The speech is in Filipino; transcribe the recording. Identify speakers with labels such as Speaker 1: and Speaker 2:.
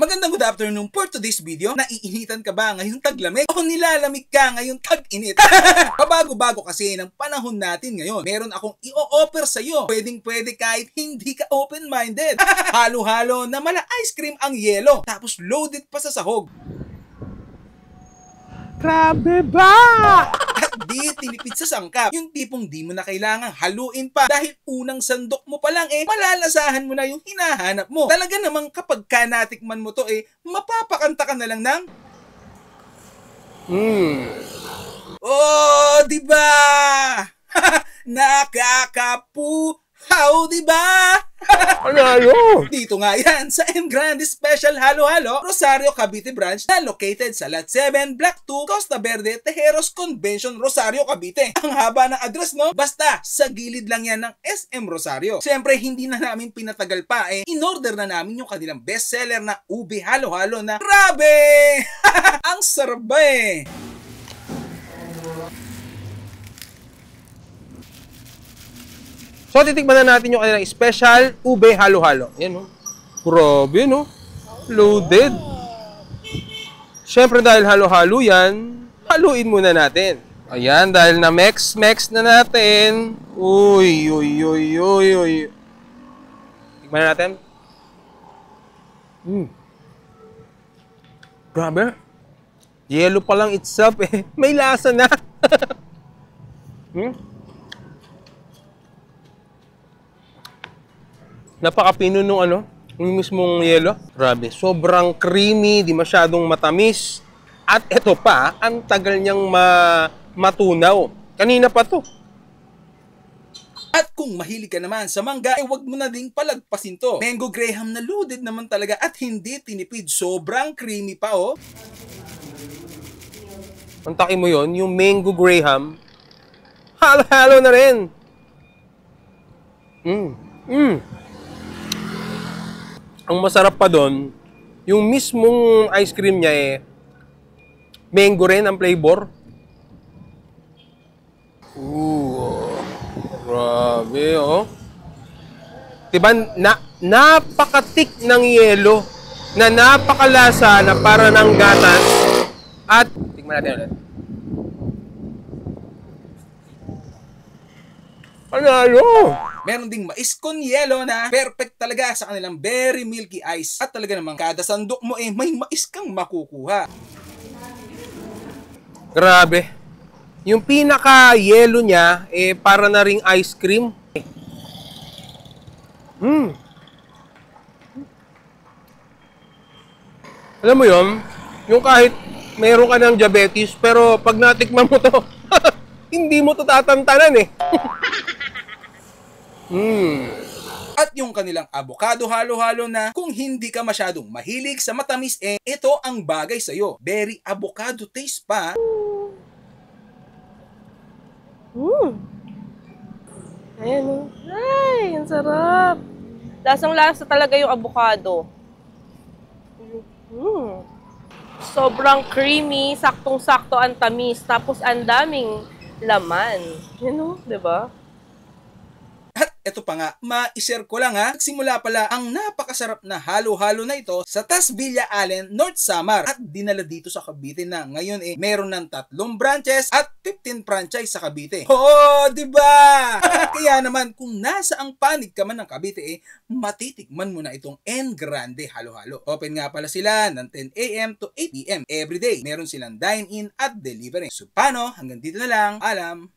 Speaker 1: Magandang good afternoon for today's video. Naiinitan ka ba ngayong taglamig? O nilalamig ka ngayong tag-init? Pabago-bago kasi ng panahon natin ngayon. Meron akong i-offer sa'yo. Pwedeng-pwede kahit hindi ka open-minded. Halo-halo na mala ice cream ang yelo. Tapos loaded pa sa sahog.
Speaker 2: Grabe ba?
Speaker 1: At di tinipid sa sangkap. Yung tipong di mo na kailangang haluin pa dahil unang sandok mo pa lang malalasahan mo na yung hinahanap mo. Talaga namang kapag natikman mo to mapapakanta ka na lang ng oh, di ba? Nakakapuhaw, di ba?
Speaker 2: Ano?
Speaker 1: Dito nga yan sa M Grande Special Halo-Halo, Rosario, Cavite branch na located sa Lot 7, Block 2, Costa Verde, Tejeros Convention, Rosario, Cavite. Ang haba ng address, no? Basta, sa gilid lang yan ng SM Rosario. Siyempre, hindi na namin pinatagal pa in-order na namin yung kanilang bestseller na ube halo-halo na grabe! Ang sarap ba
Speaker 2: So, titikman na natin yung kanilang special ube halo-halo. Yan, no? Grabe, no? Loaded. Siyempre, dahil halo-halo yan, haluin muna natin. Ayan, dahil na mix na natin. Uy. Tikman na natin. Grabe. Yellow pa lang itself, may lasa na. Napakapino nung yung mismong yelo. Grabe, sobrang creamy, di masyadong matamis. At ito pa, ang tagal niyang matunaw. Kanina pa to.
Speaker 1: At kung mahilig ka naman sa mangga, wag mo na ding palagpasin to. Mango Graham na loaded naman talaga at hindi tinipid. Sobrang creamy pa,
Speaker 2: Ang taki mo yon, yung Mango Graham, halo-halo na rin. Ang masarap pa doon, yung mismong ice cream niya mango rin ang flavor. Grabe, Diba, napakatik ng yelo, na napakalasa na para ng gatas. At, tingnan natin ulit. Panalo!
Speaker 1: Meron ding mais con yelo na perfect talaga sa kanilang very milky ice. At talaga namang kada sandok mo may mais kang makukuha.
Speaker 2: Grabe. Yung pinaka-yelo niya, para na ring ice cream. Alam mo yon, yung kahit meron ka ng diabetes, pero pag natikman mo to, hindi mo to tatantanan
Speaker 1: At yung kanilang avocado halo-halo na kung hindi ka masyadong mahilig sa matamis ito ang bagay sa'yo. Very avocado taste pa.
Speaker 3: Ayan Ay, ang sarap. Lasang-lasa talaga yung avocado. Sobrang creamy, saktong-sakto ang tamis, tapos ang daming laman. Diba?
Speaker 1: At eto pa nga, ma-share ko lang nagsimula pala ang napakasarap na halo-halo na ito sa Tasvilla Allen, North Samar at dinala dito sa Cavite na ngayon meron ng 3 branches at 15 franchise sa Cavite. Oh, di ba? Kaya naman kung nasa ang panig ka man ng Cavite matitikman mo na itong M Grande Halo-Halo. Open nga pala sila ng 10 AM to 8 PM everyday. Meron silang dine-in at delivery. So paano? Hanggang dito na lang. Alam.